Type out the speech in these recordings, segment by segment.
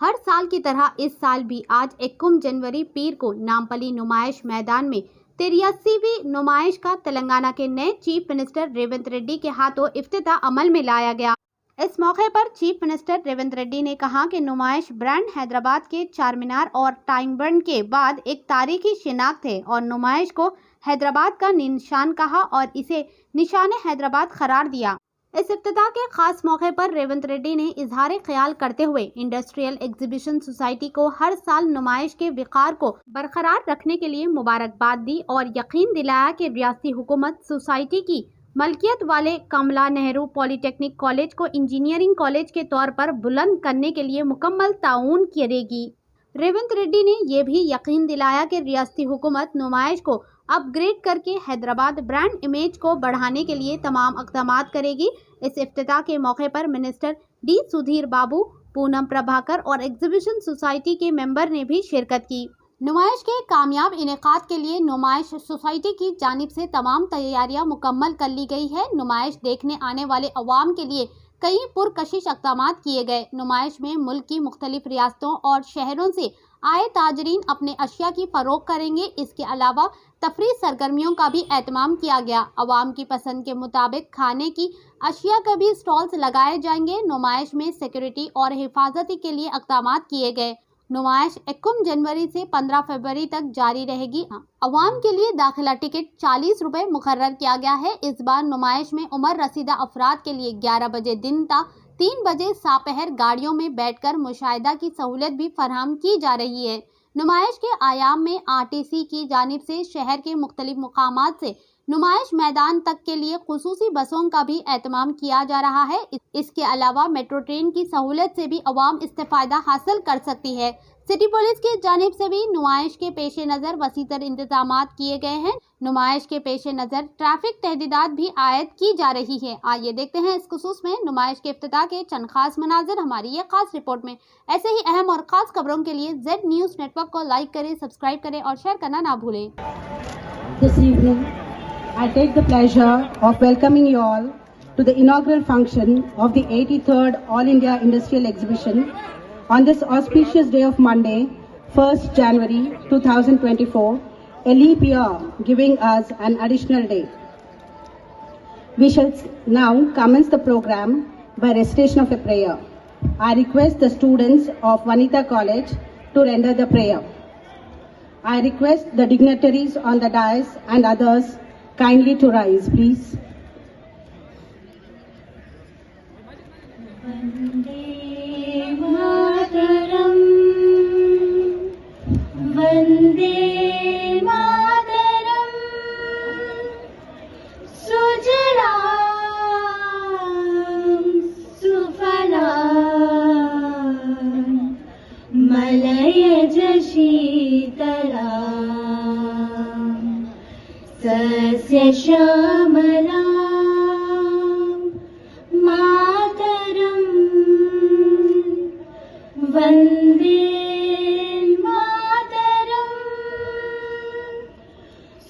हर साल की तरह इस साल भी आज 21 जनवरी पीर को नामपल्ली नुमाइश मैदान में 83वीं नुमाइश का तेलंगाना के नए चीफ मिनिस्टर रेवंत रेड्डी के हाथों इफ्तिताह अमल में लाया गया। इस मौके पर चीफ मिनिस्टर रेवंत रेड्डी ने कहा कि नुमाइश ब्रांड हैदराबाद के चार मीनार और टाइम बंड के बाद एक तारीखी शिनाख्त है और नुमाइश को हैदराबाद का निशान कहा और इसे निशान हैदराबाद करार दिया। इस इफ्तिताह के खास मौके पर रेवंत रेड्डी ने इजहार ख्याल करते हुए इंडस्ट्रियल एग्जीबिशन सोसाइटी को हर साल नुमाइश के विकार को बरकरार रखने के लिए मुबारकबाद दी और यकीन दिलाया कि रियासती हुकूमत सोसाइटी की मलकियत वाले कमला नेहरू पॉलिटेक्निक कॉलेज को इंजीनियरिंग कॉलेज के तौर पर बुलंद करने के लिए मुकम्मल ताउन करेगी। रेवंत रेड्डी ने यह भी यकीन दिलाया कि रियासती हुकूमत नुमाइश को अपग्रेड करके हैदराबाद ब्रांड इमेज को बढ़ाने के लिए तमाम इक़दाम करेगी। इस इफ्तिताह के मौके पर मिनिस्टर डी सुधीर बाबू, पूनम प्रभाकर और एग्जीबिशन सोसाइटी के मेंबर ने भी शिरकत की। नुमाइश के कामयाब इनेकाद के लिए नुमाइश सोसाइटी की जानिब से तमाम तैयारियां मुकम्मल कर ली गई है। नुमाइश देखने आने वाले अवाम के लिए कई पुरकशिश इक़दाम किए गए। नुमाइश में मुल्क की मुख्तलिफ रियासतों और शहरों से आए ताजरीन अपने अशिया की फ़रोख्त करेंगे। इसके अलावा तफरीह सरगर्मियों का भी एहतमाम किया गया। अवाम की पसंद के मुताबिक खाने की अशिया के भी स्टॉल्स लगाए जाएंगे। नुमाइश में सिक्योरिटी और हिफाजती के लिए इक़दाम किए गए। नुमाइश 21 जनवरी से 15 फरवरी तक जारी रहेगी। अवाम के लिए दाखिला टिकट 40 रुपये मुकर्रर किया गया है। इस बार नुमाइश में उम्र रसीदा अफराद के लिए 11 बजे दिन ता 3 बजे सापहर गाड़ियों में बैठकर मुशाहिदा की सहूलत भी फराहम की जा रही है। नुमाइश के आयाम में आरटीसी की जानिब से शहर के मुख्तलिफ मुकामात से नुमाइश मैदान तक के लिए खुसूसी बसों का भी एहतमाम किया जा रहा है। इसके अलावा मेट्रो ट्रेन की सहूलत से भी अवाम इस्तेफायदा हासिल कर सकती है। सिटी पुलिस की जानिब से भी नुमाइश के पेश नज़र वसीतर इंतजाम किए गए हैं। नुमाइश के पेश नज़र ट्रैफिक तहदीदात भी आयद की जा रही है। आइए देखते हैं इस खुसूस में नुमाइश के इफ्तिताह के चंद खास मनाजिर हमारी ये खास रिपोर्ट में। ऐसे ही अहम और ख़ास खबरों के लिए जेड न्यूज़ नेटवर्क को लाइक करें, सब्सक्राइब करें और शेयर करना ना भूलें। This evening, I take the pleasure of welcoming you all to the inaugural function of the 83rd All India Industrial Exhibition on this auspicious day of Monday, 1st January 2024, a leap year giving us an additional day. We shall now commence the program by recitation of a prayer. I request the students of Vanitha College to render the prayer. I request the dignitaries on the dais and others kindly to rise, please. Vande Mataram सुजलां सुफलां मलयज शीतलां सस्य श्यामलां मातरं वंदे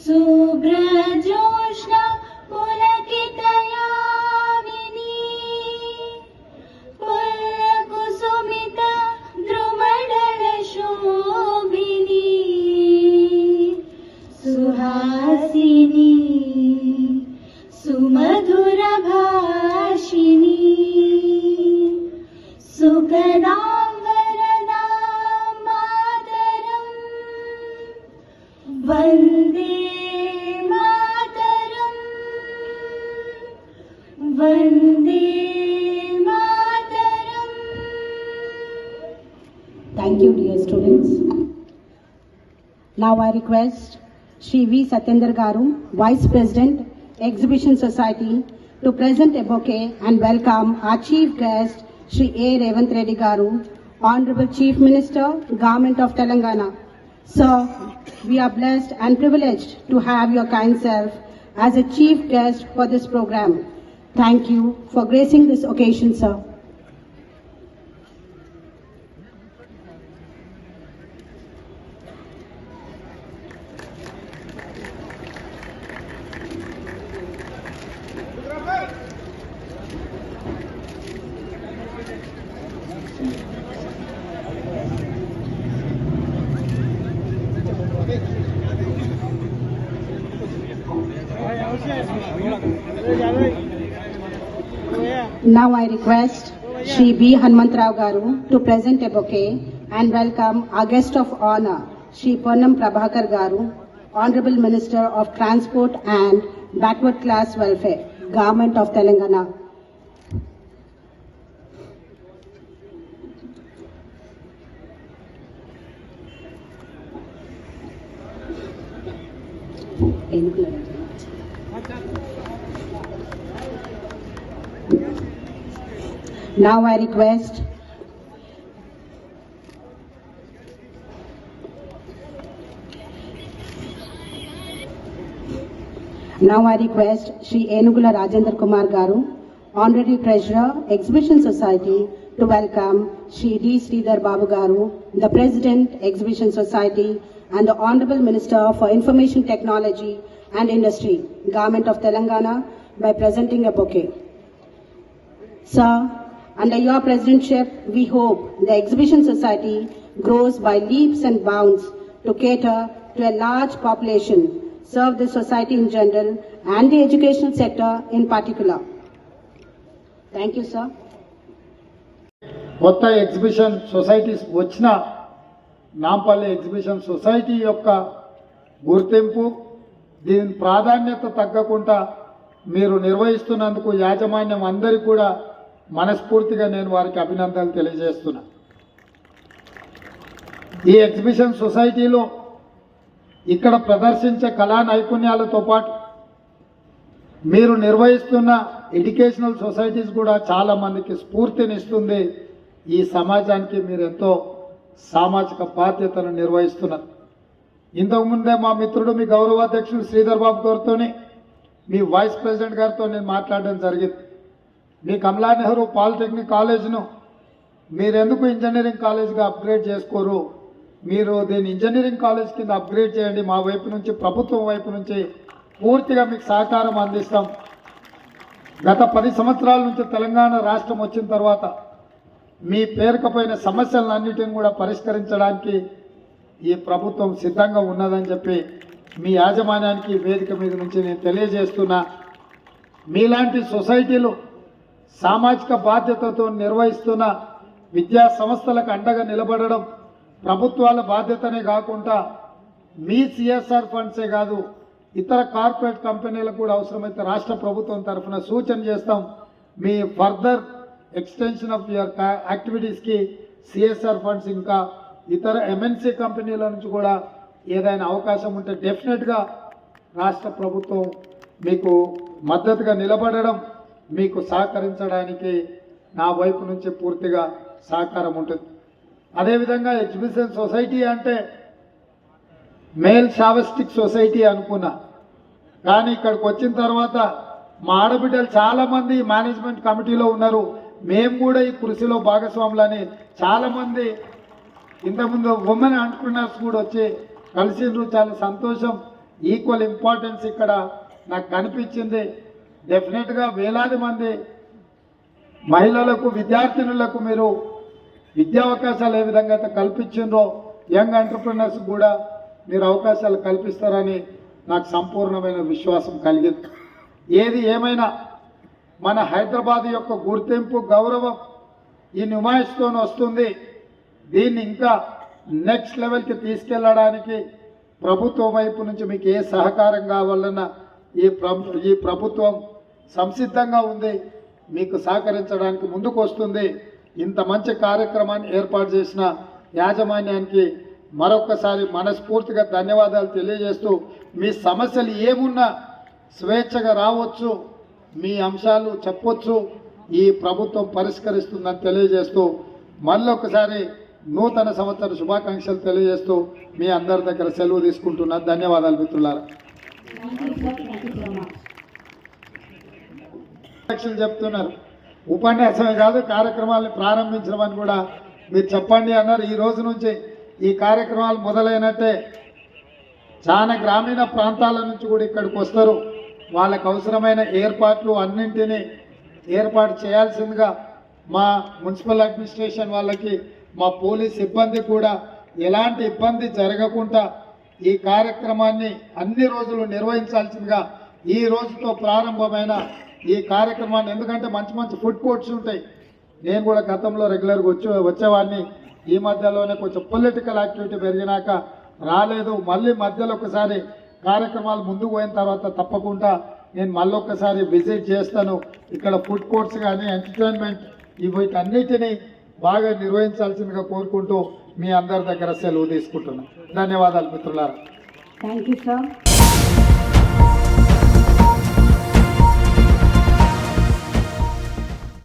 शुभ्रजोत्स्ना पुलकितयामिनी पुल्लकुसुमिता द्रुमदलशोभिनी सुहासिनी सुमधुरभाषिणी सुखदां वरदां मातरं वन्दे Vande Mataram. Thank you, dear students. Now I request Shri V. Satyendra Garu, Vice President, Exhibition Society, to present a bouquet and welcome our Chief Guest, Shri A. Revanth Reddy Garu, Honorable Chief Minister, Government of Telangana. Sir, we are blessed and privileged to have your kind self as a chief guest for this program. Thank you for gracing this occasion, sir. Now I request Shri B. Hanumantrao Garu to present a bouquet and welcome our guest of honor, Shri Ponnam Prabhakar Garu, Honorable Minister of Transport and Backward Class Welfare, Government of Telangana. Now I request Shri Enugula Rajendra Kumar Garu, Honorary Treasurer, Exhibition Society, to welcome Shri D. Sridhar Babu Garu, the President, Exhibition Society, and the Honorable Minister for Information Technology and Industry, Government of Telangana, by presenting a bouquet. Sir, under your presidentship, we hope the Exhibition Society grows by leaps and bounds to cater to a large population, serve the society in general and the educational sector in particular. Thank you, sir. కొత్త exhibition societies వచ్చిన Nampally exhibition society యొక్క గుర్తింపు, దీని ప్రాధాన్యత తగ్గకుండా మీరు నిర్వహిస్తున్నందుకు యాజమాన్యం అందరికీ కూడా మనస్ఫూర్తిగా నేను వారికి అభినందనలు తెలియజేస్తున్నా. ఈ ఎగ్జిబిషన్ సొసైటీలో ఇక్కడ ప్రదర్శించే కళా నైపుణ్యాలతో పాటు మీరు నిర్వహిస్తున్న ఎడ్యుకేషనల్ సొసైటీస్ కూడా చాలామందికి స్ఫూర్తినిస్తుంది. ఈ సమాజానికి మీరు ఎంతో సామాజిక బాధ్యతను నిర్వహిస్తున్నారు. ఇంతకుముందే మా మిత్రుడు మీ గౌరవాధ్యక్షుడు శ్రీధర్ బాబు గారితోనే, మీ వైస్ ప్రెసిడెంట్ గారితో నేను మాట్లాడడం జరిగింది. మీ కమలా నెహ్రూ పాలిటెక్నిక్ కాలేజ్ను మీరెందుకు ఇంజనీరింగ్ కాలేజ్గా అప్గ్రేడ్ చేసుకోరు, మీరు దీన్ని ఇంజనీరింగ్ కాలేజ్ కింద అప్గ్రేడ్ చేయండి, మా వైపు నుంచి ప్రభుత్వం వైపు నుంచి పూర్తిగా మీకు సహకారం అందిస్తాం. గత 10 సంవత్సరాల నుంచి తెలంగాణ రాష్ట్రం వచ్చిన తర్వాత మీ పేరుకపోయిన సమస్యలన్నిటిని కూడా పరిష్కరించడానికి ఈ ప్రభుత్వం సిద్ధంగా ఉన్నదని చెప్పి మీ యాజమాన్యానికి వేదిక మీద నుంచి నేను తెలియజేస్తున్నా. మీలాంటి సొసైటీలు సామాజిక బాధ్యతతో నిర్వహిస్తున్న విద్యా సంస్థలకు అండగా నిలబడడం ప్రభుత్వాల బాధ్యతనే కాకుండా మీ సిఎస్ఆర్ ఫండ్సే కాదు, ఇతర కార్పొరేట్ కంపెనీలకు కూడా అవసరమైతే రాష్ట్ర ప్రభుత్వం తరఫున సూచన చేస్తాం. మీ ఫర్దర్ ఎక్స్టెన్షన్ ఆఫ్ యువర్ యాక్టివిటీస్కి సిఎస్ఆర్ ఫండ్స్ ఇంకా ఇతర ఎంఎన్సీ కంపెనీల నుంచి కూడా ఏదైనా అవకాశం ఉంటే డెఫినెట్గా రాష్ట్ర ప్రభుత్వం మీకు మద్దతుగా నిలబడడం, మీకు సహకరించడానికి నా వైపు నుంచి పూర్తిగా సహకారం ఉంటుంది. అదేవిధంగా ఎగ్జిబిషన్ సొసైటీ అంటే మేల్ షావస్టిక్ సొసైటీ అనుకున్నా, కానీ ఇక్కడికి వచ్చిన తర్వాత మా ఆడబిడ్డలు చాలామంది మేనేజ్మెంట్ కమిటీలో ఉన్నారు, మేము కూడా ఈ కృషిలో భాగస్వాములని చాలామంది ఇంతకుముందు ఉమెన్ ఎంటర్‌ప్రెన్యూర్స్ కూడా వచ్చి కలిసిండ్రు. చాలా సంతోషం. ఈక్వల్ ఇంపార్టెన్స్ ఇక్కడ నాకు కనిపించింది. డెఫినెట్గా వేలాది మంది మహిళలకు, విద్యార్థినులకు మీరు విద్యా అవకాశాలు ఏ విధంగా అయితే కల్పించిండ్రో యంగ్ ఎంటర్‌ప్రెన్యూర్స్ కూడా మీరు అవకాశాలు కల్పిస్తారని నాకు సంపూర్ణమైన విశ్వాసం కలిగింది. ఏది ఏమైనా మన హైదరాబాద్ యొక్క గుర్తింపు, గౌరవం ఈ నుమాయిష్తో వస్తుంది. దీన్ని ఇంకా నెక్స్ట్ లెవెల్కి తీసుకెళ్ళడానికి ప్రభుత్వం వైపు నుంచి మీకు ఏ సహకారం కావాలన్నా ఈ ప్రభుత్వం సంసిద్ధంగా ఉంది, మీకు సహకరించడానికి ముందుకు వస్తుంది. ఇంత మంచి కార్యక్రమాన్ని ఏర్పాటు చేసిన యాజమాన్యానికి మరొకసారి మనస్ఫూర్తిగా ధన్యవాదాలు తెలియజేస్తూ, మీ సమస్యలు ఏమున్నా స్వేచ్ఛగా రావచ్చు, మీ అంశాలు చెప్పొచ్చు, ఈ ప్రభుత్వం పరిష్కరిస్తుందని తెలియజేస్తూ మళ్ళొకసారి నూతన సంవత్సర శుభాకాంక్షలు తెలియజేస్తూ మీ అందరి దగ్గర సెలవు తీసుకుంటున్నా. ధన్యవాదాలు మిత్రులారా. చెప్తున్నారు ఉపన్యాసమే కాదు కార్యక్రమాలను ప్రారంభించడం అని కూడా మీరు చెప్పండి అన్నారు. ఈ రోజు నుంచి ఈ కార్యక్రమాలు మొదలైనట్టే చాలా గ్రామీణ ప్రాంతాల నుంచి కూడా ఇక్కడికి వస్తారు. వాళ్ళకు అవసరమైన ఏర్పాట్లు అన్నింటినీ ఏర్పాటు చేయాల్సిందిగా మా మున్సిపల్ అడ్మినిస్ట్రేషన్ వాళ్ళకి, మా పోలీస్ సిబ్బంది కూడా ఎలాంటి ఇబ్బంది జరగకుండా ఈ కార్యక్రమాన్ని అన్ని రోజులు నిర్వహించాల్సిందిగా ఈ రోజుతో ప్రారంభమైన ఈ కార్యక్రమాన్ని, ఎందుకంటే మంచి మంచి ఫుడ్ కోర్ట్స్ ఉంటాయి. నేను కూడా గతంలో రెగ్యులర్గా వచ్చేవాడిని. ఈ మధ్యలోనే కొంచెం పొలిటికల్ యాక్టివిటీ పెరిగినాక రాలేదు. మళ్ళీ మధ్యలో ఒకసారి కార్యక్రమాలు ముందుకు పోయిన తర్వాత తప్పకుండా నేను మళ్ళొక్కసారి విజిట్ చేస్తాను. ఇక్కడ ఫుడ్ కోర్ట్స్ కానీ ఎంటర్టైన్మెంట్ వీటన్నిటినీ బాగా నిర్వహించాల్సిందిగా కోరుకుంటూ మీ అందరి దగ్గర సెలవు తీసుకుంటున్నాను. ధన్యవాదాలు మిత్రులారా. Thank you, sir.